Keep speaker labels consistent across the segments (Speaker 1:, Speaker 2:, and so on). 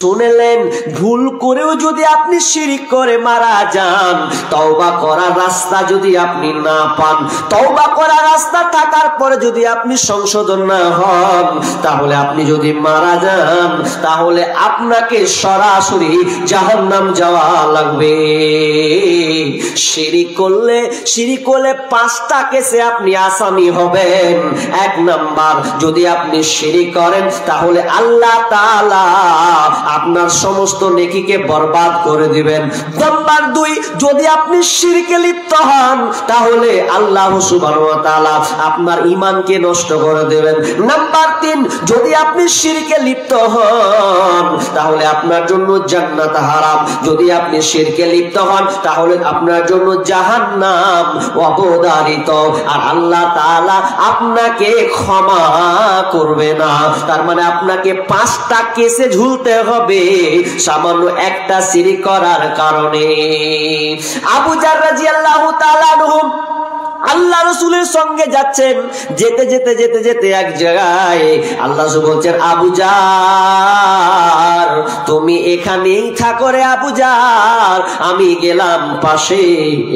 Speaker 1: শুনলেন, ভুল করেও যদি আপনি শিরিক করে মারা যান, তওবা করার রাস্তা যদি আপনি না পান, তওবা করার রাস্তা থাকার পরে যদি আপনি সংশোধন না হন, তাহলে আপনি যদি মারা যান, তাহলে আপনাকে সরাসরি জাহান্নাম যাওয়া লাগবে। শিরিক করলে 5টা কেসে আপনি আসামি হবেন। 1 নাম্বার, যদি আপনি শিরিক করেন তাহলে আল্লাহ তাআলা আপনার সমস্ত নেকিকে বরবাদ করে দিবেন। নাম্বার 2, যদি আপনি শিরকে লিপ্ত হন তাহলে আল্লাহ সুবহানাহু ওয়া তাআলা আপনার ঈমানকে নষ্ট করে দেবেন। নাম্বার 3, যদি আপনি শিরকে লিপ্ত হন তাহলে আপনার জন্য জান্নাত হারাম। যদি আপনি শিরকে লিপ্ত হন তাহলে আপনার জন্য জাহান্নাম অবধারিত, আর আল্লাহ তাআলা আপনাকে ক্ষমা করবে না। তার মানে আপনাকে 5টা কেসে ঝুলতে হবে সামান্য একটা শিরক করার কারণে। আবু জার রাদিয়াল্লাহু তাআলা আনহু আল্লাহ রাসূলের সঙ্গে যাচ্ছেন, যেতে এক জায়গায় আল্লাহ রাসূল বলছেন, আবু জার তুমি এখানেই থাকো রে আবু জার, আমি গেলাম পাশে,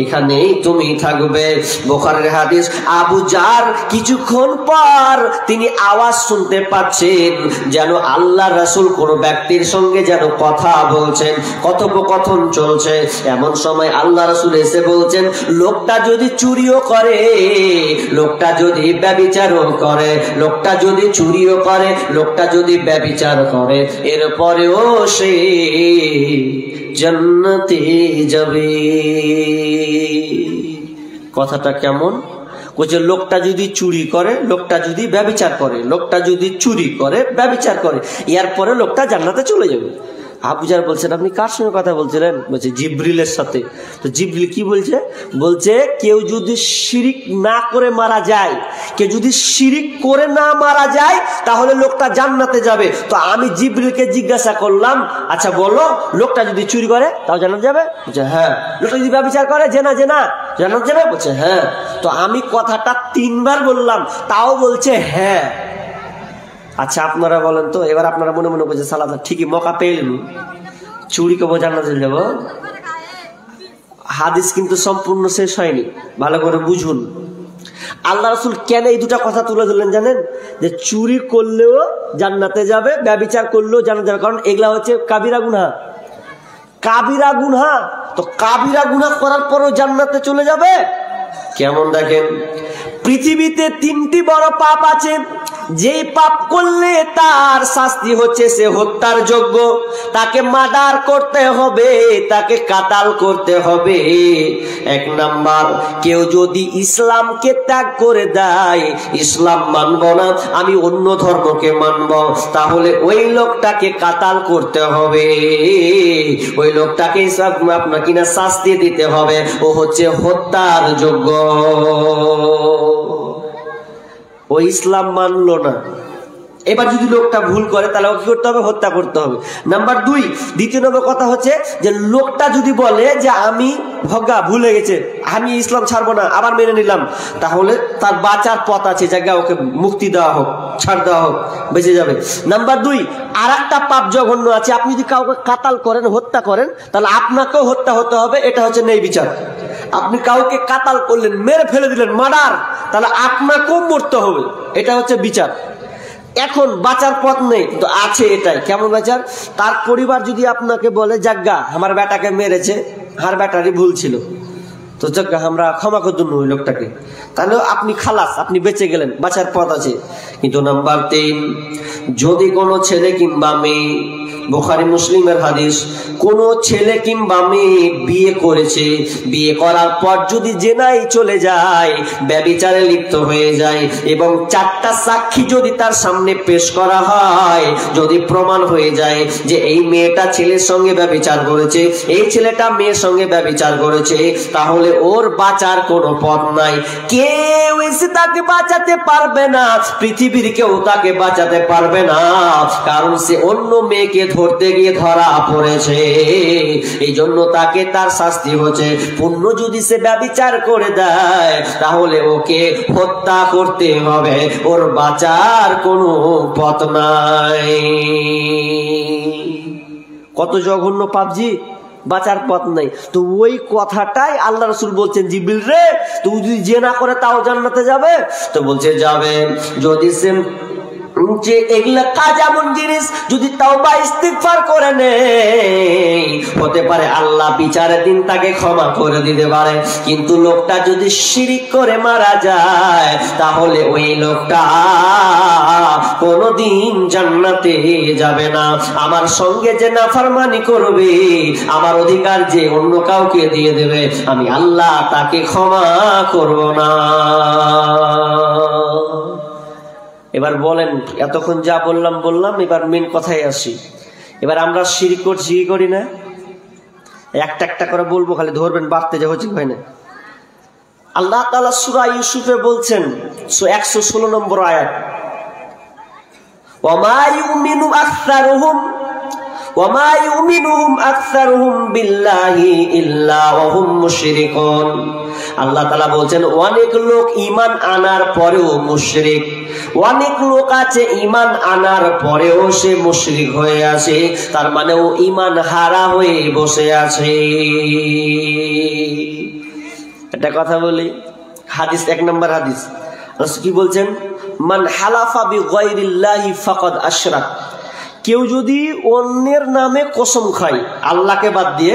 Speaker 1: এখানেই তুমি থাকবে। বুখারীর হাদিস। আবু জার কিছুক্ষণ পর তিনি আওয়াজ শুনতে পাচ্ছেন যেন আল্লাহ রাসূল কোন ব্যক্তির সঙ্গে যেন কথা বলছেন, কথোপকথন চলছে। এমন সময় আল্লাহ রাসূল এসে বলছেন, লোকটা যদি চুরিও করে, লোকটা যদি ব্যভিচারও করে, লোকটা যদি চুরিও করে, লোকটা যদি ব্যভিচার করে, এরপরেও সে জান্নাতে যাবে। কথাটা কেমন? বলছে লোকটা যদি চুরি করে, লোকটা যদি ব্যভিচার করে, লোকটা যদি চুরি করে, ব্যভিচার করে, এরপরে লোকটা জান্নাতে চলে যাবে। আবু জার বলছেন, আপনি কার সঙ্গে কথা বলছিলেন? বলছে জিবরিলের সাথে। তো জিবরিল কি বলছে? বলছে কেউ যদি শিরিক না করে মারা যায়, কেউ যদি শিরিক করে না মারা যায় তাহলে লোকটা জান্নাতে যাবে। তো আমি জিবরিলকে জিজ্ঞাসা করলাম, আচ্ছা বলো, লোকটা যদি চুরি করে তাও জান্নাতে যাবে? বলছে হ্যাঁ। লোকটা যদি ব্যভিচার করে, জেনা জান্নাতে যাবে? বলছে হ্যাঁ। তো আমি কথাটা 3 বার বললাম, তাও বলছে হ্যাঁ। আচ্ছা আপনারা বলেন তো, এবার আপনারা মনে মনে বলছে সালাদা ঠিকই মকা পেলেন, চুরি কবো জান্নাতে যাব। হাদিস কিন্তু সম্পূর্ণ শেষ হয়নি, ভালো করে বুঝুন। আল্লাহ রাসূল কেন এই দুটা কথা তুলে ধরলেন জানেন? যে চুরি করলেও জান্নাতে যাবে, ব্যভিচার করলেও জান্নাতে যাবে, কারণ এগুলা হচ্ছে কাবিরা গুনাহ। কাবিরা গুনাহ, তো কাবিরা গুনাহ করার পরও জান্নাতে চলে যাবে কেমন? দেখেন, পৃথিবীতে 3টি বড় পাপ আছে, যেই পাপ করলে তার শাস্তি হচ্ছে সে হত্যার যোগ্য, তাকে মার্ডার করতে হবে, তাকে কাতাল করতে হবে। 1 নাম্বার, কেউ যদি ইসলামকে ত্যাগ করে দেয়, ইসলাম মানব না, আমি অন্য ধর্মকে মানব, তাহলে ওই লোকটাকে কাতাল করতে হবে, ওই লোকটাকে আপনার কিনা শাস্তি দিতে হবে, ও হচ্ছে হত্যার যোগ্য। ও ইসলাম মানলো না, এবার যদি লোকটা ভুল করে তাহলে কি করতে হবে? হত্যা করতে হবে। নাম্বার 2, দ্বিতীয় নম্বর কথা হচ্ছে যে লোকটা যদি বলে যে আমি ভুলে গেছে, আমি ইসলাম ছাড়বো না, আবার মেনে নিলাম, তাহলে তার বাঁচার পথ আছে, জায়গা ওকে মুক্তি দেওয়া হোক, ছাড় দেওয়া হোক, বেঁচে যাবে। নাম্বার 2, আর একটা পাপ জঘন্য আছে, আপনি যদি কাউকে কাতাল করেন, হত্যা করেন, তাহলে আপনাকেও হত্যা হতে হবে, এটা হচ্ছে ন্যায় বিচার। আপনি কাউকে কাতাল করলেন, মেরে ফেলে দিলেন, মার্ডার, তাহলে আপনাকেও মরতে হবে, এটা হচ্ছে বিচার। এখন বাঁচার পথ নেই, কিন্তু আছে এটাই। কেমন বাঁচার? তার পরিবার যদি আপনাকে বলে জাগ্গা আমার বেটাকে মেরেছে, আর বেটারই ভুল ছিল, তো জাগ্গা আমরা ক্ষমা করে দিন ওই লোকটাকে, তাহলে আপনি খালাস, আপনি বেঁচে গেলেন, বাঁচার পথ আছে। কিন্তু নাম্বার 3, যদি কোনো ছেলে কিংবা মেয়ে, বুখারী মুসলিমের হাদিস, কোন ছেলে কিংবা মেয়ে বিয়ে করেছে, বিয়ে করার পর যদি জেনায় চলে যায়, ব্যভিচারে লিপ্ত হয়ে যায়, এবং 4টা সাক্ষী যদি তার সামনে পেশ করা হয়, যদি প্রমাণ হয়ে যায় যে এই মেয়েটা ছেলের সঙ্গে ব্যভিচার করেছে, এই ছেলেটা মেয়ের সঙ্গে ব্যভিচার করেছে, তাহলে ওর বাঁচার কোনো পথ নাই। কেউ এসে তাকে বাঁচাতে পারবে না, পৃথিবীর কেউ তাকে বাঁচাতে পারবে না, কারণ সে অন্য মেয়েকে ধরতে গিয়ে ধরা পড়েছে। এই জন্য তাকে তার শাস্তি হচ্ছে, পূর্ণ যদি সে ব্যভিচার করে দেয় তাহলে ওকে হত্যা করতে হবে, ওর বাঁচার কোনো পথ নাই। কত জঘন্য পাপজি, বাঁচার পথ নাই। তো ওই কথাটাই আল্লাহ রাসূল বলছেন, জিবরিল রে তুই যদি জিনা করে তাও জান্নাতে যাবে? তো বলছে যাবে, যদি সে যে এগুলা কাজ এমন জিনিস যদি তাওবা ইস্তিগফার করে নেই, হতে পারে আল্লাহ বিচারের দিন তাকে ক্ষমা করে দিতে পারে। কিন্তু লোকটা যদি শিরিক করে মারা যায়, তাহলে ওই লোকটা কোনদিন জান্নাতে যাবে না। আমার সঙ্গে যে নাফরমানি করবে, আমার অধিকার যে অন্য কাউকে দিয়ে দেবে, আমি আল্লাহ তাকে ক্ষমা করব না। এবার বলেন, এতক্ষণ যা বললাম, এবার মেন কথায় আসি। এবার আমরা শিরক করি না? একটা একটা করে বলবো, খালি ধরবেন, বাড়তে যা হচ্ছে হয় না। আল্লাহ তাআলা সূরা ইউসুফে বলছেন 116 নম্বর আয়াত, ওয়ামা ইউমিনুহুম আকসারুহুম বিল্লাহি ইল্লা ওয়া হুম মুশরিকুন। আল্লাহ তাআলা বলছেন অনেক লোক ঈমান আনার পরেও মুশরিক, অনেক লোক আছে ঈমান আনার পরেও সে মুশরিক হয়ে আছে, তার মানে ও ঈমান হারা হয়ে বসে আছে। একটা কথা বলি, হাদিস 1 নম্বর হাদিস, রাসূল কি বলছেন, মান হালাফা বিগাইরিল্লাহি ফাকাদ আশরাক। কেউ যদি অন্যের নামে কসম খায়, আল্লাহকে বাদ দিয়ে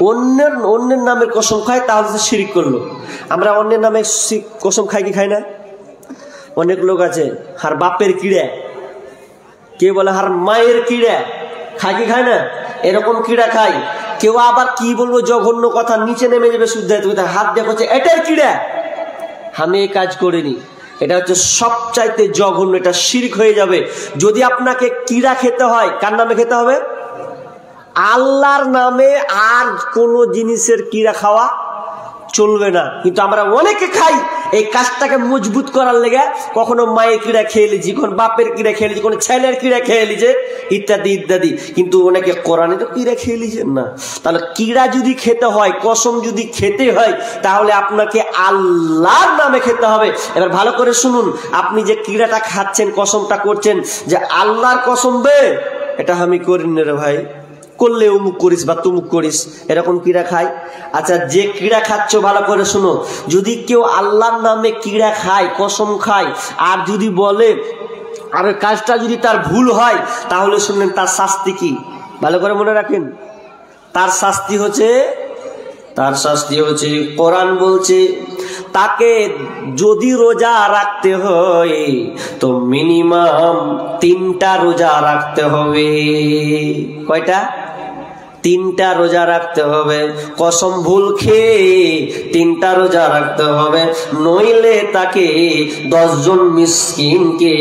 Speaker 1: অন্যের নামের কসম খায়, তাহলে সে শিরক করলো। আমরা অন্যের নামে কসম খাই কি খাই না? অনেক লোক আছে হার বাপের কিড়া, কেউ বলে হার মায়ের কিড়া, খায় কি খায় না? এরকম কিড়া খাই। কেউ আবার কি বলবো জঘন্য কথা, নিচে নেমে যাবে শুদ্ধ হাত দেখো এটার কিড়া, আমি এই কাজ করিনি। এটা হচ্ছে সবচাইতে জঘন্য, এটা শিরক হয়ে যাবে। যদি আপনাকে কিড়া খেতে হয়, কার নামে খেতে হবে? আল্লাহর নামে। আর কোন জিনিসের কিড়া খাওয়া চলবে না। কিন্তু আমরা অনেকে খাই, এই কাজটাকে মজবুত করার লেগে কখনো মায়ের কিড়া খেয়ে লিছি, কোন বাপের কিড়া খেয়ে লিছি, কোন ছেলের কিড়া খেয়ে লিছে, ইত্যাদি ইত্যাদি। কিন্তু অনেকে কোরআনে তো কিড়া খেয়ে লিছেন না। তাহলে কিড়া যদি খেতে হয়, কসম যদি খেতে হয়, তাহলে আপনাকে আল্লাহর নামে খেতে হবে। এবার ভালো করে শুনুন, আপনি যে কিড়াটা খাচ্ছেন, কসমটা করছেন যে আল্লাহর কসম বে, এটা আমি করিনি রে ভাই, করলে অমুক করিস বা তুমুক করিস, এরকম কিড়া খায়। আচ্ছা, যে কিড়া খাচ্ছ ভালো করে শুনো, যদি কেউ আল্লাহর নামে কিড়া খায়, কসম খায়, আর যদি বলে, আর কাজটা যদি তার ভুল হয়, তাহলে শুনলেন তার শাস্তি কি? ভালো করে মনে রাখেন, তার শাস্তি হচ্ছে কোরআন বলছে, তাকে যদি রোজা রাখতে হয় তো মিনিমাম 3টা রোজা রাখতে হবে। কয়টা? 3টা রোজা রাখতে হবে। কসম ভুল খেয়ে 3টা রোজা রাখতে হবে, নইলে তাকে 10 জন মিসকিনকে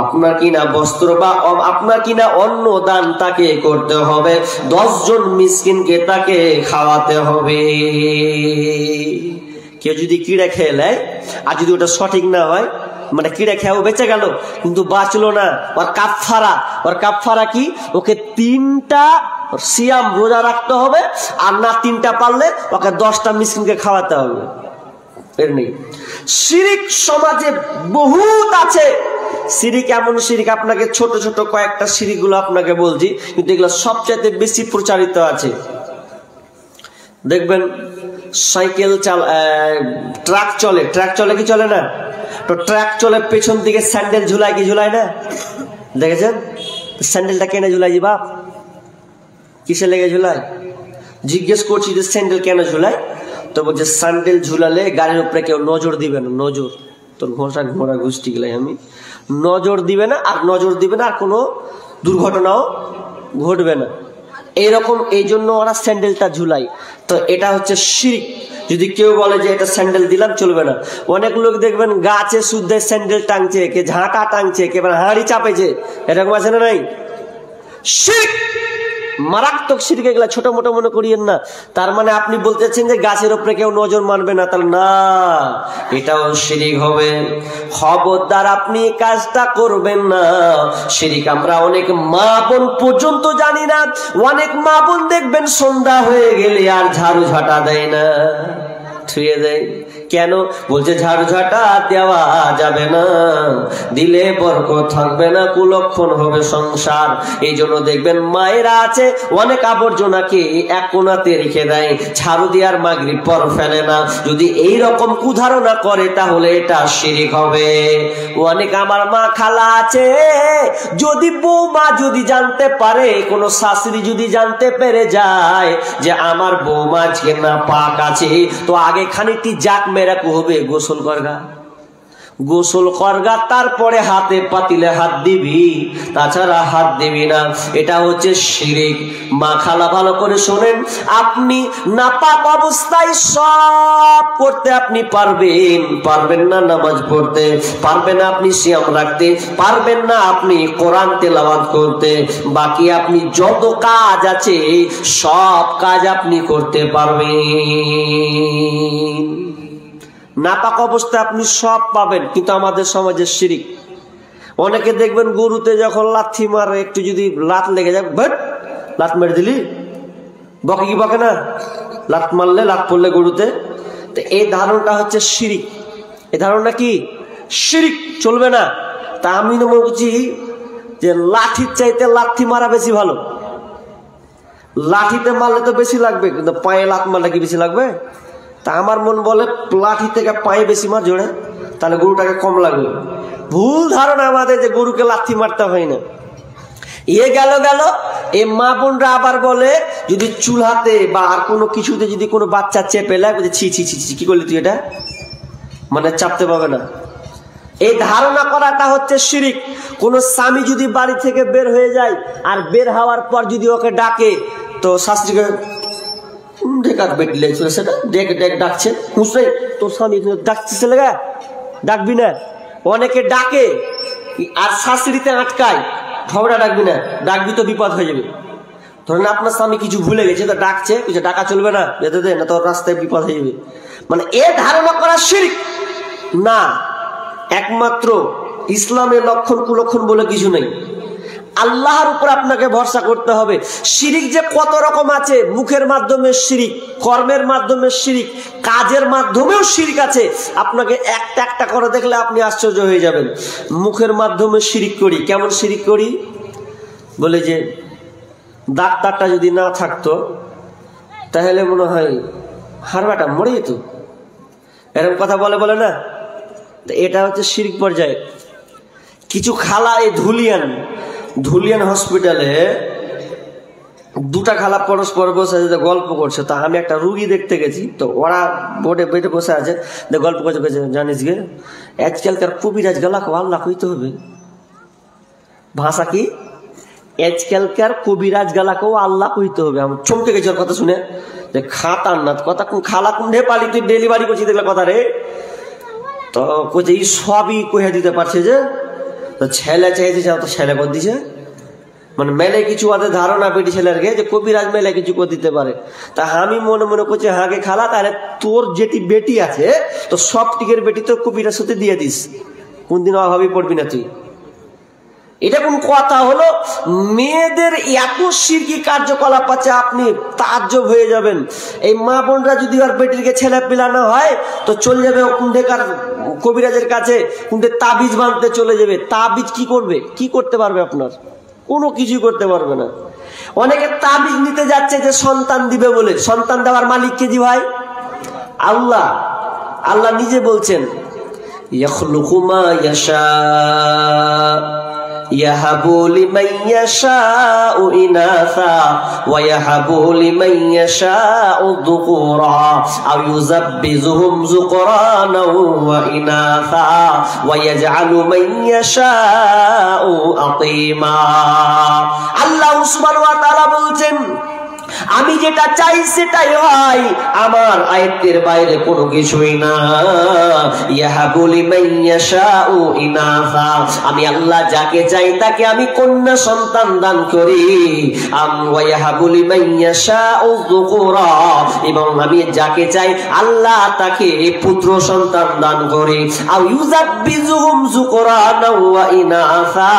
Speaker 1: আপনার কিনা বস্ত্র বা আপনার কিনা অন্ন দান তাকে করতে হবে, 10 জন মিসকিনকে তাকে খাওয়াতে হবে। কেউ যদি কিড়া খেয়ে নেয়, আর যদি ওটা সঠিক না হয়, মানে কিড়া খেয়েও বেঁচে গেল কিন্তু বাঁচলো না, ওর কাফারা কি? ওকে 3টা সিয়াম রোজা রাখতে হবে, আর না 3টা পারলে ওকে 10টা মিসকিনকে খাওয়াতে হবে। এর নেই। শিরিক সমাজে বহুত আছে। শিরিক এমন শিরিক, আপনাকে ছোট ছোট কয়েকটা শিরিকগুলো আপনাকে বলছি, কিন্তু এগুলো সবচাইতে বেশি প্রচারিত আছে। দেখবেন সাইকেল ট্রাক চলে কি চলে না? তো ট্রাক চলে, পেছন দিকে স্যান্ডেল ঝুলায় কি ঝুলায় না? দেখেছেন? স্যান্ডেলটা কেন ঝুলাই বাপ? কিসে লেগে ঝুলায়? জিজ্ঞেস করছি যে স্যান্ডেল কেন ঝুলায়? তো বলছে স্যান্ডেল ঝুলালে গাড়ির উপরে কেউ নজর দিবে না। নজর তোর ঘোড়া গোষ্ঠী গেলাই আমি, নজর দিবে না, আর নজর দিবে না, আর কোনো দুর্ঘটনাও ঘটবে না, এরকম। এই জন্য ওরা স্যান্ডেলটা ঝুলাই। তো এটা হচ্ছে শিরক। যদি কেউ বলে যে এটা স্যান্ডেল দিলাম, চলবে না। অনেক লোক দেখবেন গাছে শুদ্ধ স্যান্ডেল টাংছে, কে ঝাঁটা টাংছে, কে হাঁড়ি চাপেছে, এরকম আছে না নাই? শিরক, মারাত্মক শিরক। এগুলা ছোট মোটো মনে করিয়েন না। তার মানে আপনি বলতেছেন যে গাছের উপরে কেউ নজর মানবে না, তাহলে না, এটাও শিরক হবে। খবরদার আপনি কাজটা করবেন না। শিরক আমরা অনেক মা বোন পর্যন্ত জানি না। অনেক মা বোন দেখবেন সন্ধ্যা হয়ে গেলে আর ঝাড়ু ঝাঁটা দেয় না, ছুঁয়ে দেয়। কেন? বলছে ঝাড়ঝাটা দেওয়া যাবে না, দিলে বরকত থাকবে না, কুলক্ষণ হবে সংসার। এই জন্য দেখবেন মায়েরা আছে অনেক আবর্জনাকে এক কোণাতে রেখে দেয়, ঝাড়ু দেওয়ার মাগরিব পর ফেলে না। যদি এই রকম কুধারণা করে তাহলে এটা শিরিক হবে। অনেক আমার মা খালা আছে, যদি বৌমা যদি জানতে পারে, কোন শাশুড়ি যদি জানতে পেরে যায় যে আমার বৌমা আজকে না পাক আছে, তো আগে খানিকটি জাক মেরা হবে, গোসল করগা, গোসল করগা, তারপরে হাতে পাতিলে হাত দিবি, তাছাড়া হাত দিবি না। এটা হচ্ছে শিরিক। মা খালা ভালো করে শোনেন, আপনি নাপাক অবস্থায় সব করতে আপনি পারবেন না নামাজ পড়তে, পারবেন না আপনি সিয়াম রাখতে, পারবেন না আপনি কোরআন তেলাওয়াত করতে, বাকি আপনি যত কাজ আছে সব কাজ আপনি করতে পারবেন। নাপাক অবস্থায় আপনি সব পাবেন, কিন্তু আমাদের সমাজের শিরিক। অনেকে দেখবেন গরুতে যখন লাথি মারে, একটু যদি লাত লেগে যায়, বাট লাত মেরে দিলি, বকে কি বকে না? লাত মারলে, লাত পড়লে গরুতে। তো এই ধারণাটা হচ্ছে শিরিক। এই ধারণা কি? শিরিক, চলবে না। তা আমি মনে করছি যে লাঠির চাইতে লাথি মারা বেশি ভালো। লাঠিতে মারলে তো বেশি লাগবে, কিন্তু পায়ে লাত মারলে কি বেশি লাগবে? তা আমার মন বলে লাঠি থেকে পায়ে বেশি মার জোড়ে, তাহলে গরুটাকে কম লাগবে। ভুল ধারণা আমাদের যে গরুকে লাথি মারতে হয় না। এ গেল এই মা বোনরা আবার বলে, যদি চুলাতে বা আর কোনো কিছুতে যদি কোনো বাচ্চা চেপে লাগে, ছি ছি ছি ছি, কি করলি তুই এটা, মানে চাপতে পাবে না। এই ধারণা করাটা হচ্ছে শিরিক। কোন স্বামী যদি বাড়ি থেকে বের হয়ে যায়, আর বের হওয়ার পর যদি ওকে ডাকে, তো শাস্ত্রীকে ডাকছে, তোর স্বামী ডাকছিস, ডাকবি না। অনেকে ডাকে আর শাশুড়িতে আটকায়, খবরটা ডাকবি না, ডাকবি তো বিপদ হয়ে যাবে। ধরেন আপনার স্বামী কিছু ভুলে গেছে, তো ডাকছে, ডাকা চলবে না, যেতে দে না, তোর রাস্তায় বিপদ হয়ে যাবে। মানে এ ধারণা করা শিরক না। একমাত্র ইসলামের লক্ষণ কুলক্ষণ বলে কিছু নেই। আল্লাহর উপর আপনাকে ভরসা করতে হবে। শিরিক যে কত রকম আছে, মুখের মাধ্যমে শিরিক, কর্মের মাধ্যমে শিরিক, কাজের মাধ্যমেও শিরিক আছে। আপনাকে একটা করে দেখলে আপনি আশ্চর্য হয়ে যাবেন। মুখের মাধ্যমে শিরিক করি, কেমন শিরিক করি? বলে যে ডাক্তারটা যদি না থাকতো তাহলে মনে হয় হারবাটা মরে যেত, এরকম কথা বলে না। এটা হচ্ছে শিরিক পর্যায়ে। কিছু খালা এই ধুলিয়ান হসপিটালে দুটা খালা পরস্পর বসে আছে, গল্প করছে। তা আমি একটা রুগী দেখতে গেছি, তো ওরা বোর্ডে বেটে বসে আছে, গল্প করছে, জানিস গে আজকালকার কবিরাজ গালাকে আল্লাহ কইতে হবে। ভাষা কি? আজকালকার কবিরাজ গালাকেও আল্লাহ কইতে হবে। আমি চমকে গেছি ওর কথা শুনে, যে খাতার না কথা, খালা কুণ্ঠে পালি তুই ডেলিভারি করছি দেখলে কথা রে। তো কইছে এই সবই কইয়া দিতে পারছে, যে তো ছেলে চাইছে, তো ছেলে করে দিছে। মানে মেলে কিছু ওদের ধারণা বেটি ছেলের গে, যে কবিরাজ মেলে কিছু করে দিতে পারে। তা আমি মনে মনে করছি, হাগে খালা, তাহলে তোর যেটি বেটি আছে, তো সব টিকের বেটি তোর কবিরাজ সাথে দিয়ে দিস, কোনদিন অভাবই পড়বি না তুই। এটা কোন কথা হলো? মেয়েদের এত শিরকি কার্যকলাপ আছে, আপনি তাজ্জব হয়ে যাবেন। এই মা বোনরা যদি আর বেটিকে ছেলে পিলানো হয়, তো চলে যাবে কুণ্ঠেকার কবিরাজের কাছে, কুণ্ঠে তাবিজ বাঁধতে চলে যাবে। তাবিজ কি করবে? কি করতে পারবে? আপনার কোনো কিছুই করতে পারবে না। অনেকে তাবিজ নিতে যাচ্ছে যে সন্তান দিবে বলে। সন্তান দেওয়ার মালিক কে? জি ভাই, আল্লাহ। আল্লাহ নিজে বলছেন, ইয়াখলুকু মা ইয়াশা ইয়াহাবু লিমান ইয়াশাউ ইনাসা ওয়া ইয়াহাবু লিমান ইয়াশাউ যুকুরা আও ইউযাব্বিজুহুম যুকরানা ওয়া ইনাসা ওয়া ইয়াজআলু মান ইয়াশাউ আতীমা। আল্লাহ সুবহানাহু ওয়া তাআলা বলছেন, আমি যেটা চাই সেটাই হয়, আমার আয়াতের বাইরে কোনো কিছুই না। ইয়াহাবু লিমান ইয়াশাউ ইনাসা, আমি আল্লাহ যাকে চাই তাকে আমি কন্যা সন্তান দান করি। ওয়া ইয়াহাবু লিমান ইয়াশাউ যুকুরা, এবং আমি যাকে চাই আল্লাহ তাকে পুত্র সন্তান দান করি। আও ইউযাব্বিজুহুম যুকরানা ওয়া ইনাসা,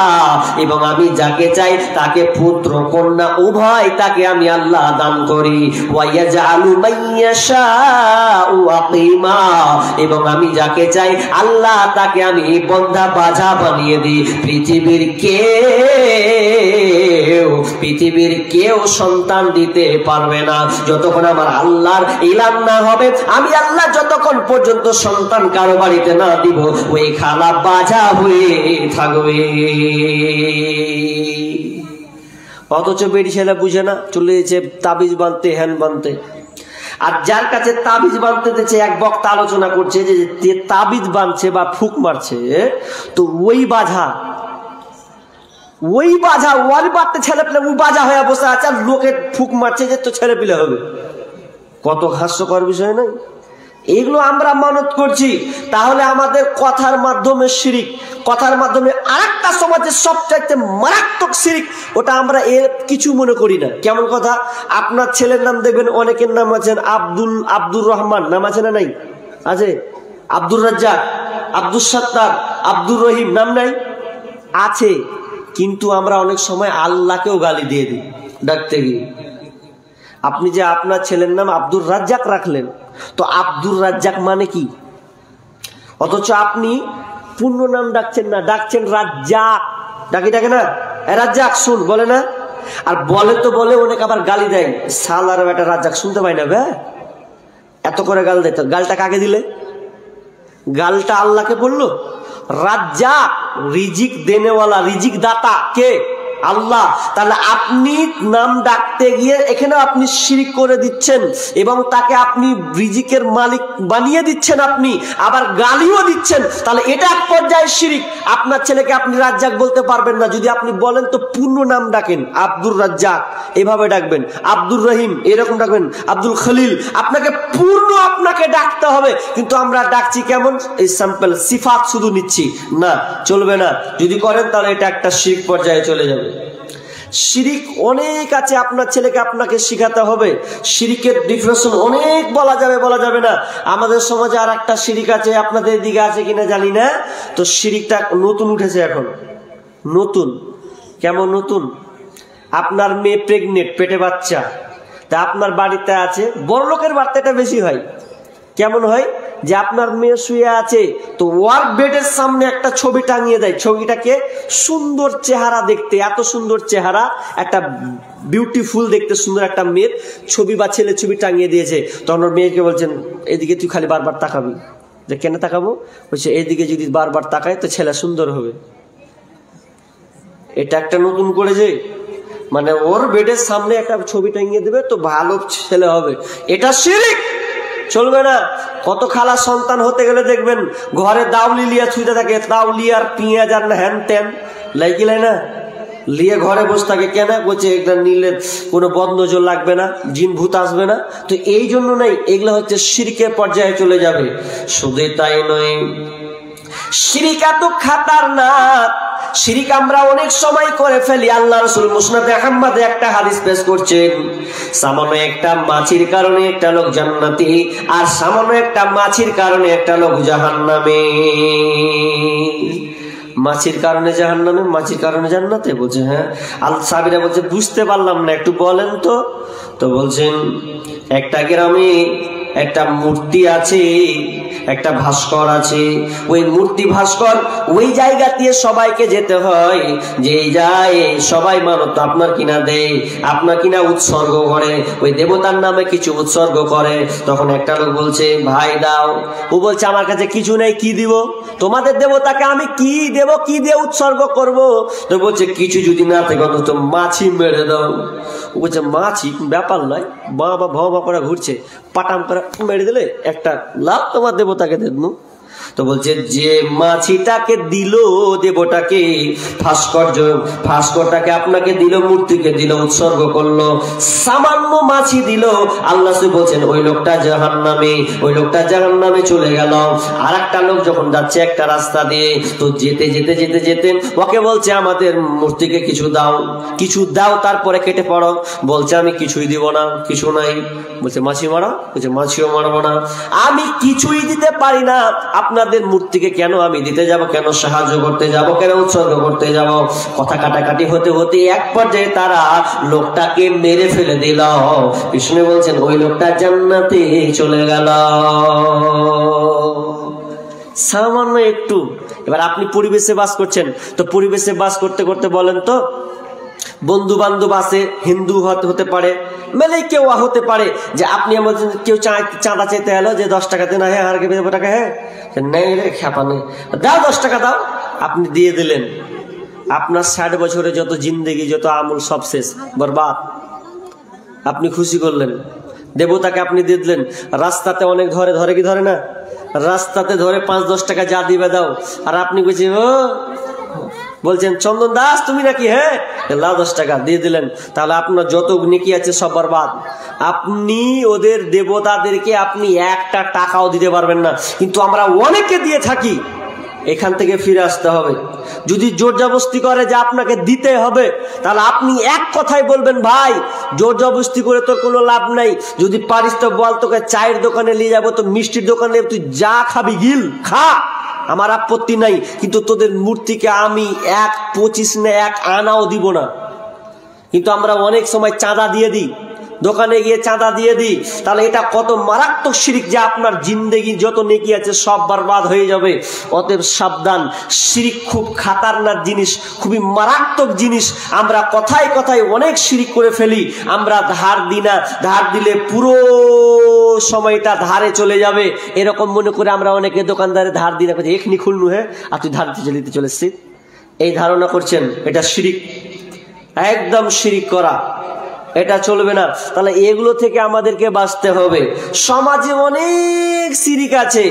Speaker 1: এবং আমি যাকে চাই তাকে পুত্র কন্যা উভয় তাকে আমি আল্লাহ দান করি, ওয়ায়াজআলু মাইয়াশাউ আকিমা, এবং আমি যাকে চাই আল্লাহ তাকে আমি বন্ধা বাজা বানিয়ে দিই। পৃথিবীর কেউ সন্তান দিতে পারবে না যতক্ষণ আমার আল্লাহর ইলান না হবে। আমি আল্লাহ যতক্ষণ পর্যন্ত সন্তান কারো বাড়িতে না দিব, ওই খালা বাজা হয়ে থাকবে। অথচ বেটি ছেলে বুঝে না, চলে গেছে তাবিজ বানতে, হ্যান বানতে। আর যার কাছে তাবিজ বানতে দিচ্ছে, এক বক্তা আলোচনা করছে যে তাবিজ বানছে বা ফুক মারছে, তো ওই বাজা ওয়াল বাড়তে ছেলে পেলে বাজা হয়ে বসে আছে, আর লোকে ফুক মারছে যে তো ছেলে পেলে হবে। কত হাস্যকর বিষয় নয়? এগুলো আমরা মানত করছি, তাহলে আমাদের কথার মাধ্যমে শিরিক, কথার মাধ্যমে আরেকটা সমাজের সবচাইতে মারাত্মক শিরিক, ওটা আমরা এর কিছু মনে করি না। কেমন কথা? আপনার ছেলের নাম দেখবেন অনেকের নাম আছেন আব্দুর রহমান, নাম আছে না নাই? আছে। আব্দুর রাজ্জাক, আব্দুল সাত্তার, আব্দুর রহিম, নাম নাই? আছে। কিন্তু আমরা অনেক সময় আল্লাহকেও গালি দিয়ে দিই ডাকতে গিয়ে। আপনি যে আপনার ছেলের নাম আব্দুর রাজ্জাক রাখলেন, তো আব্দুর রাজ্জাক মানে কি? অথচ আপনি পূর্ণ নাম ডাকছেন না, ডাকছেন রাজ্জাক। ডাকে না, রাজ্জাক শুন বলে না, আর বলে তো বলে অনেক আবার গালি দেয়, সালার বেটা রাজ্জাক শুনতে পাই না, এত করে গাল দেয়। তো গালটা কাকে দিলে? গালটা আল্লাহকে বললো। রাজ্জাক রিজিক দেনেওয়ালা, রিজিক দাতা কে? আল্লাহ। তাহলে আপনি নাম ডাকতে গিয়ে এখানে আপনি শিরিক করে দিচ্ছেন, এবং তাকে আপনি রিজিকের মালিক বানিয়ে দিচ্ছেন, আপনি আবার গালিও দিচ্ছেন। তাহলে এটা এক পর্যায়ে শিরিক। আপনার ছেলেকে আপনি রাজ্জাক বলতে পারবেন না। যদি আপনি বলেন তো পূর্ণ নাম ডাকেন, আব্দুর রাজ্জাক এভাবে ডাকবেন, আব্দুর রহিম এরকম ডাকবেন, আব্দুল খলিল, আপনাকে পূর্ণ আপনাকে ডাকতে হবে। কিন্তু আমরা ডাকছি কেমন? এই স্যাম্পল সিফাত শুধু নিচ্ছি, না, চলবে না। যদি করেন তাহলে এটা একটা শিরিক পর্যায়ে চলে যাবে। শিরিক অনেক আছে, আপনার ছেলেকে আপনাকে শিখাতে হবে। শিরিকের ডিফিনিশন অনেক বলা যাবে না। আমাদের সমাজে আর একটা শিরিক আছে, আপনাদের দিকে আছে কিনা জানি না। তো শিরিকটা নতুন উঠেছে এখন, নতুন। কেমন নতুন? আপনার মেয়ে প্রেগনেন্ট, পেটে বাচ্চা, তা আপনার বাড়িতে আছে, বড় লোকের বাড়িতে এটা বেশি হয়। কেমন হয়? যে আপনার মেয়ে শুয়ে আছে, তো ওয়ার্ক বেডের সামনে একটা ছবি টাঙিয়ে দেয়। ছবিটাকে সুন্দর চেহারা দেখতে, এত সুন্দর চেহারা, একটা বিউটিফুল দেখতে সুন্দর একটা মেয়ের ছবি বা ছেলে ছবি টাঙিয়ে দিয়েছে। তখন ওর মেয়েকে বলছেন, এদিকে তুই খালি বারবার তাকাবি। যে কেন তাকাবো? বলছে এদিকে যদি বারবার তাকায় তো ছেলে সুন্দর হবে। এটা একটা নতুন করেছে, মানে ওর বেডের সামনে একটা ছবি টাঙিয়ে দেবে তো ভালো ছেলে হবে। এটা শিরিক, চলবে না। কত খালা সন্তান হতে গেলে দেখবেন ঘরে দাউলি লিয়া ছুঁতে থাকে, দাউলি আর পেঁয়াজ আর না হ্যান ত্যান লাইকিলাই না, লিয়ে ঘরে বসে থাকে। কেন? বলছে এগুলা নিলে কোনো বদনজর লাগবে না, জিন ভূত আসবে না। তো এই জন্য নাই, এগুলা হচ্ছে শিরকের পর্যায়ে চলে যাবে। শুধু তাই নয়, শিরিক এত খাতারনাক, শিরিক আমরা অনেক সময় করে ফেলি। আল্লাহ রাসূল মুসনাদে আহমদে একটা হাদিস পেশ করছেন, সামান্য একটা মাছির কারণে একটা লোক জান্নাতি, আর সামান্য একটা মাছির কারণে একটা লোক জাহান্নামে। মাছির কারণে জাহান্নামে, মাছির কারণে জান্নাতে? বলছে হ্যাঁ। আল সাহাবীরা বলছে বুঝতে পারলাম না, একটু বলেন তো। তো বলছেন একটা গ্রামে একটা মূর্তি আছে, একটা ভাস্কর আছে। ওই মূর্তি ভাস্কর ওই জায়গা দিয়ে সবাইকে যেতে হয়, যে যায় সবাই মানত আপনার কিনা দেয়, আপনার কিনা উৎসর্গ করে, ওই দেবতার নামে কিছু উৎসর্গ করে। তখন একটা লোক বলছে ভাই দাও। ও বলছে আমার কাছে কিছু নেই, কি দিব? তোমাদের দেবতাকে আমি কি দেব, কি দিয়ে উৎসর্গ করব? তো বলছে কিছু যদি না থাকে অন্তত মাছি মেরে দাও। ও বলছে মাছি ব্যাপার নয়, বাবা ভবা করে ঘুরছে, পাটাম করে মেরে দিলে একটা লাভ তোমার দেবতাকে দেবো। তো বলছে যে মাছিটাকে দিল দেবতাকে, ভাস্করটাকে আপনাকে দিল, মূর্তিকে দিল, উৎসর্গ করলো, সামান্য মাছি দিল, আল্লাহ বলছেন ওই লোকটা জাহান্নামে, ওই লোকটা জাহান্নামে চলে গেল। আর একটা লোক যখন যাচ্ছে একটা রাস্তা দিয়ে, তো যেতে যেতে যেতে যেতে ওকে বলছে আমাদের মূর্তিকে কিছু দাও, কিছু দাও, তারপরে কেটে পড়ো। বলছে আমি কিছুই দিব না, কিছু নাই। বলছে মাছি মারা? বলছে মাছিও মারবো না, আমি কিছুই দিতে পারি না, আপনাদের মূর্তিকে কেন আমি দিতে যাব, কেন সাহায্য করতে যাব, কেন উৎসর্গ করতে যাব। কথা কাটাকাটি হতে হতে এক পর্যায়ে তারা লোকটাকে মেরে ফেলে দিল। বিষ্ণু বলছেন ওই লোকটা জান্নাতে চলে গেল। সামান্য একটু। এবার আপনি পরিবেশে বাস করছেন, তো পরিবেশে বাস করতে করতে বলেন তো, বন্ধু বান্ধব আছে, হিন্দু হতে পারে, মেলেই কেউ হতে পারে, যে আপনি আমার কেউ চাঁদা চাইতে এলো যে 10 টাকা দেন, হ্যাঁ আর দেবো টাকা, হ্যাঁ নেই রে খেপা নেই, দাও 10 টাকা দাও, আপনি দিয়ে দিলেন। আপনার 60 বছরে যত জিন্দেগি, যত আমল সব শেষ, বরবাদ। আপনি খুশি করলেন, দেবতাকে আপনি দিয়ে দিলেন। রাস্তাতে অনেক ধরে কি ধরে না, রাস্তাতে ধরে 5-10 টাকা যা দিবে দাও, আর আপনি বলছেন চন্দন দাস তুমি নাকি, হ্যাঁ লাও 10 টাকা দিয়ে দিলেন। তাহলে আপনার যত নেকি আছে সব বরবাদ। আপনি ওদের দেবতাদেরকে আপনি 1টা টাকাও দিতে পারবেন না, কিন্তু আমরা অনেকে দিয়ে থাকি। এখান থেকে ফিরে আসতে হবে। যদি জোর জবরদস্তি করে যে আপনাকে দিতে হবে, তাহলে আপনি এক কথাই বলবেন, ভাই জোর জবরদস্তি করে তোর কোনো লাভ নাই, যদি পারিস তো বল, তোকে চায়ের দোকানে নিয়ে যাবো, তো মিষ্টির দোকানে তুই যা খাবি গিল খা, আমার আপত্তি নাই, কিন্তু তোদের মূর্তিকে আমি 1.25 না 1 আনাও দিব না। কিন্তু আমরা অনেক সময় চাঁদা দিয়ে দিই, দোকানে গিয়ে চাঁদা দিয়ে দিই। তাহলে এটা কত মারাত্মক শিরক, যে আপনার জিন্দেগি যত নেকি আছে সব বরবাদ হয়ে যাবে। অতএব সাবধান, শিরক খুব খাতারনাক জিনিস, খুবই মারাত্মক জিনিস। আমরা কথায় কথায় অনেক শিরক করে ফেলি। আমরা ধার দিই না, ধার দিলে পুরো সময়টা ধারে চলে যাবে, এরকম মনে করে আমরা অনেকে দোকানদারে ধার দিই না, এখনি খুলনু, হ্যাঁ আর তুই ধার দিতে চলেছিস, এই ধারণা করছেন, এটা শিরক, একদম শিরক করা, এটা চলবে না। তাহলে এগুলো থেকে আমাদেরকে বাঁচতে হবে। সমাজে অনেক শিরক আছে,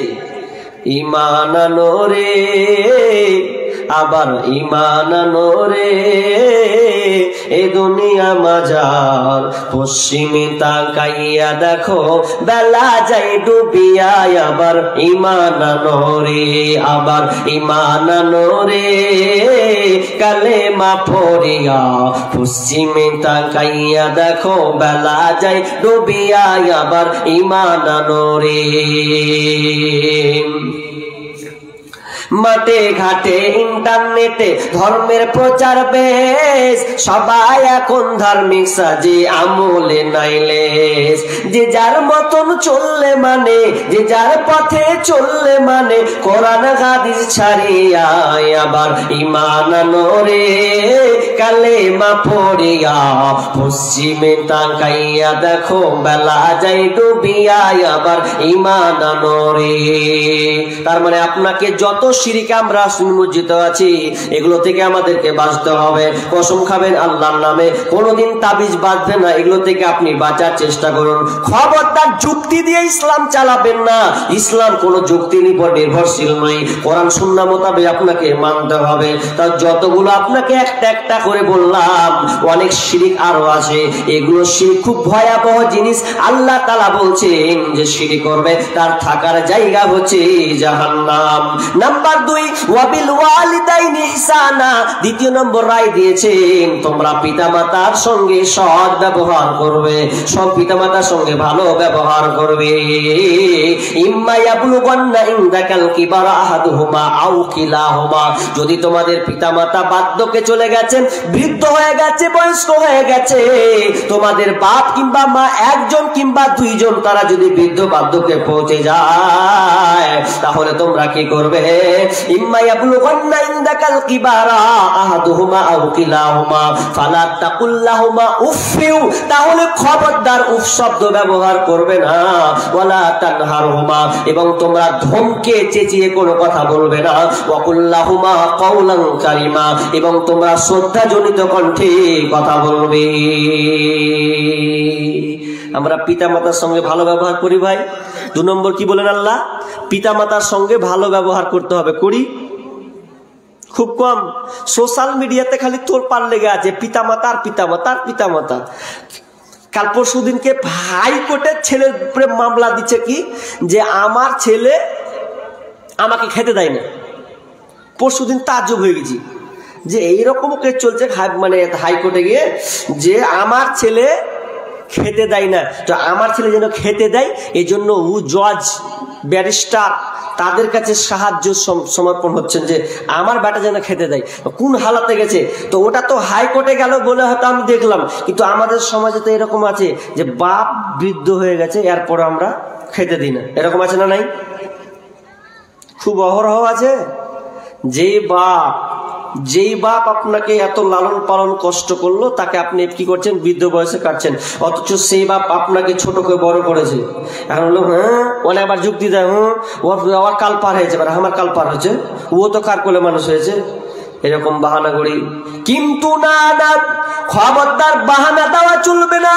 Speaker 1: ঈমান আনো রে, আবার ঈমান আনো রে, এই দুনিয়া মাজার, পশ্চিমে তাকাইয়া দেখো বেলা যাই ডুবিয়া, আবার ঈমান আনো রে, আবার ঈমান আনো রে, কালেমা পড়িয়া পশ্চিমে তাকাইয়া দেখো বেলা যাই ডুবিয়া, আবার ঈমান আনো রে। মাঠে ঘাটে ইন্টারনেটে ধর্মের প্রচার বেশ, সবাই এখন ধার্মিক সাজে আমলে নাইলেস। যে যার মতন চললে মানে, যে যার পথে চললে মানে, কোরআন হাদিস ছাড়িয়া আবার ঈমান আনো রে, কালেমা পড়িয়া পশ্চিমে তাকাইয়া দেখো বেলা যাই ডুবিয়া, আবার ঈমান আনো রে। তার মানে আপনাকে যত শিরকে আমরা নিমজ্জিত আছি, এগুলো থেকে আমাদেরকে বাঁচতে হবে। কসম খাবেন আল্লাহর নামে, কোনোদিন তাবিজ বাঁধবেন না, এগুলো থেকে আপনি বাঁচার চেষ্টা করুন। খবরদার যুক্তি দিয়ে ইসলাম চালাবেন না, ইসলাম কোনো যুক্তির উপর নির্ভরশীল নয়, কোরআন সুন্নাহ মোতাবেক আপনাকে মানতে হবে। তার যতগুলো আপনাকে একটা একটা করে বললাম, অনেক শিরক আরো আছে, এগুলো শিরক খুব ভয়াবহ জিনিস। আল্লাহ তাআলা বলছেন যে শিরক করবে তার থাকার জায়গা হচ্ছে জাহান্নাম। নাম্বার 2, ওয়াবিল ওয়ালিদাইনি ইহসানা, দ্বিতীয় নম্বর রায় দিয়েছেন তোমরা পিতামাতার সঙ্গে সৎ ব্যবহার করবে, সব পিতামাতার সঙ্গে ভালো ব্যবহার করবে। ইম্মা ইয়াবলুগান্না ইনদাকাল কিবারা আহাদুহুমা আও কিলাহুমা, যদি তোমাদের পিতামাতা বার্ধক্যে চলে গেছেন, বৃদ্ধ হয়ে গেছে, বয়স্ক হয়ে গেছে, তোমাদের বাপ কিংবা মা একজন কিংবা দুইজন তারা যদি বৃদ্ধ বার্ধক্যে পৌঁছে যায়, তাহলে তোমরা কি করবে? ইম্মা ইয়াবলুগান্না ইনদাকাল কিবারা আহাদুহুমা আও কিলাহুমা ফালা তাকুল্লাহুমা উফিউ, তাহলে খবরদার উফ শব্দ ব্যবহার করবে না। ওয়ালা তানহারহুমা, এবং তোমরা ধমকে চেঁচিয়ে কোনো কথা বলবে না। ওয়াকুল্লাহুমা কাওলান কারিমা, এবং তোমরা শ্রদ্ধাজনিত কণ্ঠে কথা বলবে। আমরা পিতামাতার সঙ্গে ভালো ব্যবহার করি ভাই। 2 নম্বর কি বলেন আল্লাহ? পিতামাতার সঙ্গে ভালো ব্যবহার করতে হবে, করি খুব কম। সোশ্যাল মিডিয়াতে খালি তোর পার লেগে আছে পিতামাতার পিতামাতার পিতামাতা। কাল পরশু দিনকে হাইকোর্টের ছেলের উপরে মামলা দিচ্ছে কি, যে আমার ছেলে আমাকে খেতে দেয় না। পরশু দিন তাজ্জব হয়ে গেছি যে এইরকম কেস চলছে, মানে হাইকোর্টে গিয়ে, যে আমার ছেলে খেতে দেয় না, তো আমার ছেলে যেন খেতে দেয়, এই জন্য ও জজ ব্যারিস্টার তাদের কাছে সাহায্য সমর্পণ হচ্ছেন যে আমার বেটা যেন খেতে দেয়। কোন হালাতে গেছে, তো ওটা তো হাইকোর্টে গেল বলে হয়তো আমি দেখলাম, কিন্তু আমাদের সমাজে তো এরকম আছে যে বাপ বৃদ্ধ হয়ে গেছে এরপর আমরা খেতে দিই না, এরকম আছে না নাই? খুব অহরহ আছে। যেই বাপ আপনাকে এত লালন পালন কষ্ট করলো, তাকে আপনি কি করছেন? বৃদ্ধ বয়সে কাটছেন। অথচ সেই বাপ আপনাকে ছোট করে বড় করেছে। এখন হলো ওনে আবার যুক্তি দেয়, ওর কাল পার হয়েছে, আমার কাল পার হয়েছে, ও তো কার কোলে মানুষ হয়েছে, এরকম বাহানা করি। কিন্তু না, খবরদার বাহানা দেওয়া চলবে না।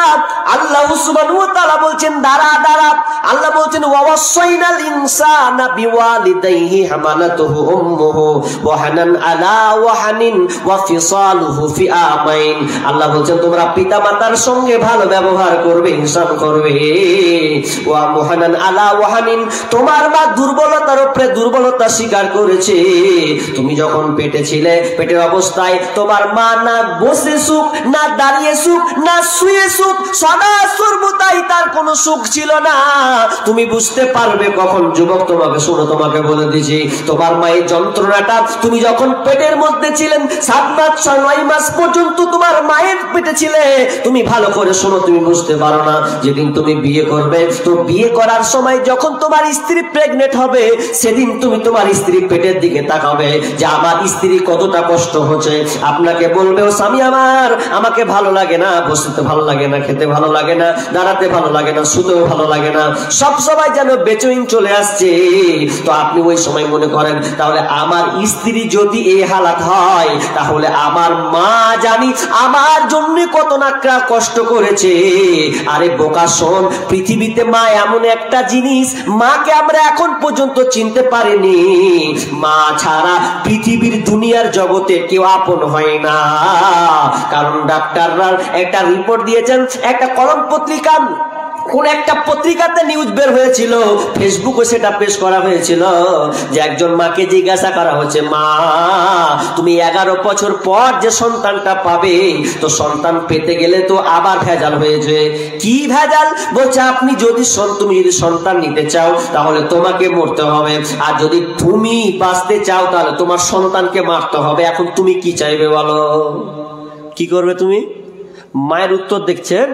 Speaker 1: আল্লাহ সুবহানাহু ওয়া তাআলা বলছেন দাঁড়া। আল্লাহ বলছেন ওয়াসাইনাল ইনসানা বিওয়ালিদাইহি হামালাতুহু উম্মুহু ওয়াহানান আলা ওয়াহানিন ওয়া ফিসালুহু ফি আমাইন। আল্লাহ বলছেন তোমরা পিতামাতার সঙ্গে ভালো ব্যবহার করবে, ইনসান করবে। ওয়া মুহানান আলা ওয়াহানিন, তোমার মা দুর্বলতার উপরে দুর্বলতা স্বীকার করেছে। তুমি যখন পেটে ছিলে, পেটের অবস্থায় তোমার মা না বসে সুখ, না দাঁড়িয়ে সুখ, না শুয়ে সুখ, সদা সর্বদাই তার কোনো সুখ ছিল না। তুমি বুঝতে পারবে কখন যুবক, তোমাকে শোনো, তোমাকে বলে দিছি, তোমার মায়ের যন্ত্রণাটা তুমি যখন পেটের মধ্যে ছিলেন 7 মাস 9 মাস পর্যন্ত তোমার মায়ের পেটে ছিলে, তুমি ভালো করে শোনো, তুমি বুঝতে পারো না। যেদিন তুমি বিয়ে করবে, তো বিয়ে করার সময় যখন তোমার স্ত্রী প্রেগনেন্ট হবে, সেদিন তুমি তোমার স্ত্রী পেটের দিকে তাকাবে যে আমার স্ত্রী কতটা কষ্ট হচ্ছে। আপনাকে বলবে ও স্বামী আমার, আমাকে ভালো লাগে না, বসতে ভালো লাগে না, খেতে ভালো লাগে না, দাঁড়াতে ভালো লাগে না, শুতেও ভালো লাগে না, সব সময় যেন বেচইন চলে আসছে। তো আপনি ওই সময় মনে করেন তাহলে আমার স্ত্রী যদি এই হালাত হয়, তাহলে আমার মা জানি আমার জন্য কত না কষ্ট করেছে। আরে বোকা শোন, পৃথিবীতে মা এমন একটা জিনিস, মাকে আমরা এখন পর্যন্ত চিনতে পারিনি। মা ছাড়া পৃথিবীর দুনিয়ার জগতে কেউ আপন হয় না। কারণ ডাক্তাররা একটা রিপোর্ট দিয়েছেন, একটা কলম পত্রিকা, কোন একটা পত্রিকাতে নিউজ বের হয়েছিল, ফেসবুকে সেটা পেশ করা হয়েছিল, যে একজন মাকে জিজ্ঞাসা করা হচ্ছে, মা তুমি 11 বছর পর যে সন্তানটা পাবে, তো সন্তান পেতে গেলে তো আবার ভেজাল হয়েছে। কি ভেজাল? বলছে তুমি যদি সন্তান নিতে চাও তাহলে তোমাকে মরতে হবে, আর যদি তুমি বাঁচতে চাও তাহলে তোমার সন্তানকে মারতে হবে। এখন তুমি কি চাইবে বলো, কি করবে তুমি? মায়ের উত্তর দেখছেন,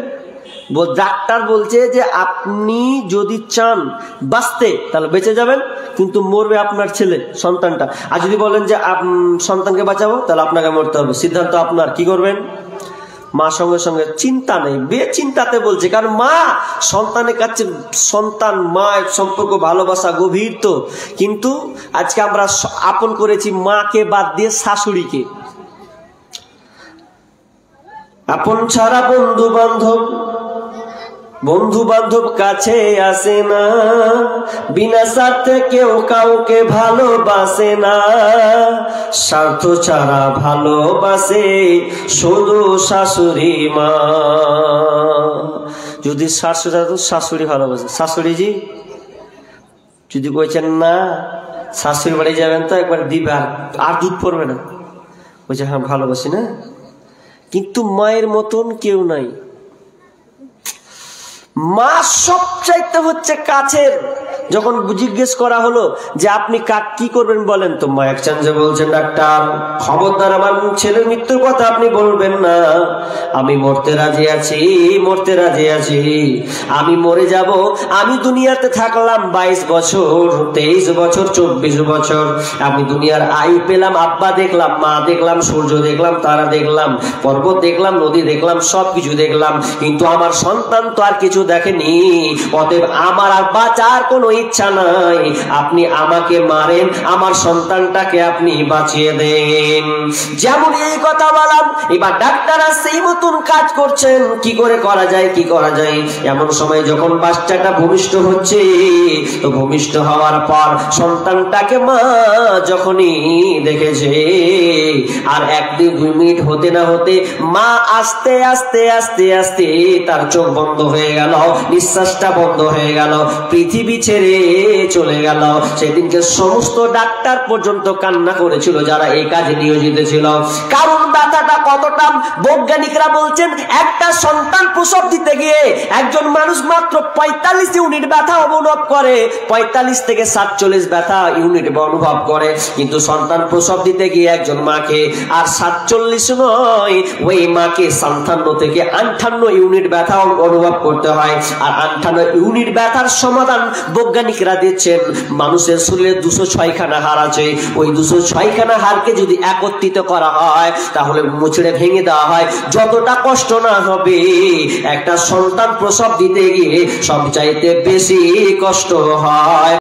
Speaker 1: ডাক্তার বলছে যে আপনি যদি চান বাঁচতে তাহলে বেঁচে যাবেন, কিন্তু মরবে আপনার ছেলে, সন্তানটা। আর যদি বলেন যে সন্তানকে বাঁচাবো, তাহলে আপনাকে মরতে হবে, সিদ্ধান্ত আপনার। কি করবেন? মা সঙ্গে সঙ্গে চিন্তা নেই, বেচিন্তাতে বলছে, কারণ মা সন্তানের কাছে, সন্তান মায়ের সম্পর্ক ভালোবাসা গভীর। তো কিন্তু আজকে আমরা আপন করেছি মাকে বাদ দিয়ে শাশুড়িকে। আপন ছাড়া বন্ধু বান্ধব কাছে আসে না, বিনা স্বার্থে কেউ কাউকে ভালোবাসে না, স্বার্থ ছাড়া ভালোবাসে শুধু শাশুড়ি মা। যদি শাশুড়ি ভালোবাসে, শাশুড়িজি যদি বলছেন না শাশুড়ি বাড়ি যাবেন তো একবার দিবে, আর দুধ পড়বে না, বলছে হ্যাঁ ভালোবাসি না। কিন্তু মায়ের মতন কেউ নাই। মা সব চাইতে হচ্ছে কাছের। যখন জিজ্ঞেস করা হলো যে আপনি কি করবেন বলেন, তো মা একচান্সে বলছেন, ডাক্তার খবরদার আমার ছেলের মৃত্যুর কথা আপনি বলবেন না, আমি মরতে রাজি আছি, আমি মরে যাব। আমি দুনিয়াতে থাকলাম 22 বছর, 23 বছর, 24 বছর, আমি দুনিয়ার আয়ু পেলাম, আব্বা দেখলাম, মা দেখলাম, সূর্য দেখলাম, তারা দেখলাম, পর্বত দেখলাম, নদী দেখলাম, সবকিছু দেখলাম, কিন্তু আমার সন্তান তো আর কিছু দেখেনি। অতএব আমার আর বাঁচার কোনো ইচ্ছা নাই, আপনি আমাকে মারেন, আমার সন্তানটাকে আপনি বাঁচিয়ে দেন। যেমন এই কথা বললাম, এবার ডাক্তাররা সেই মতন কাজ করছেন। কি করে করা যায়? এমন সময় যখন বাচ্চাটা ভূমিষ্ঠ হচ্ছে, তো ভূমিষ্ঠ হওয়ার পর সন্তানটাকে মা যখনই দেখেছে, আর 1-2 মিনিট হতে না হতে মা আস্তে আস্তে আস্তে আস্তে তার চোখ বন্ধ হয়ে গেল, নিঃশ্বাসটা বন্ধ হয়ে গেল, পৃথিবী ছেড়ে চলে গেল। সেদিনকে সমস্ত ডাক্তার পর্যন্ত কান্না করেছিল যারা এই কাজে নিয়োজিত ছিল। কারণ ব্যথাটা কতটা, বৈজ্ঞানিকরা বলছেন একটা সন্তান প্রসব দিতে গিয়ে একজন মানুষ মাত্র 45 ইউনিট ব্যথা অনুভব করে, 45 থেকে 47 ব্যথা ইউনিট অনুভব করে। কিন্তু সন্তান প্রসব দিতে গিয়ে একজন মাকে আর 47 নয়, ওই মাকে 57 থেকে 58 ইউনিট ব্যথা অনুভব করতে হয়। আর 58 ইউনিট ব্যথার সমাধান বৈজ্ঞানিকরা দিচ্ছেন। মানুষের শরীরে 206 খানা হাড় আছে, ওই 206 খানা হাড়কে যদি একত্রিত করা হয়, তাহলে মুচড়ে ভেঙে দেওয়া হয়, যতটা কষ্ট না হবে একটা সন্তান প্রসব দিতে গিয়ে সবচাইতে বেশি কষ্ট হয়।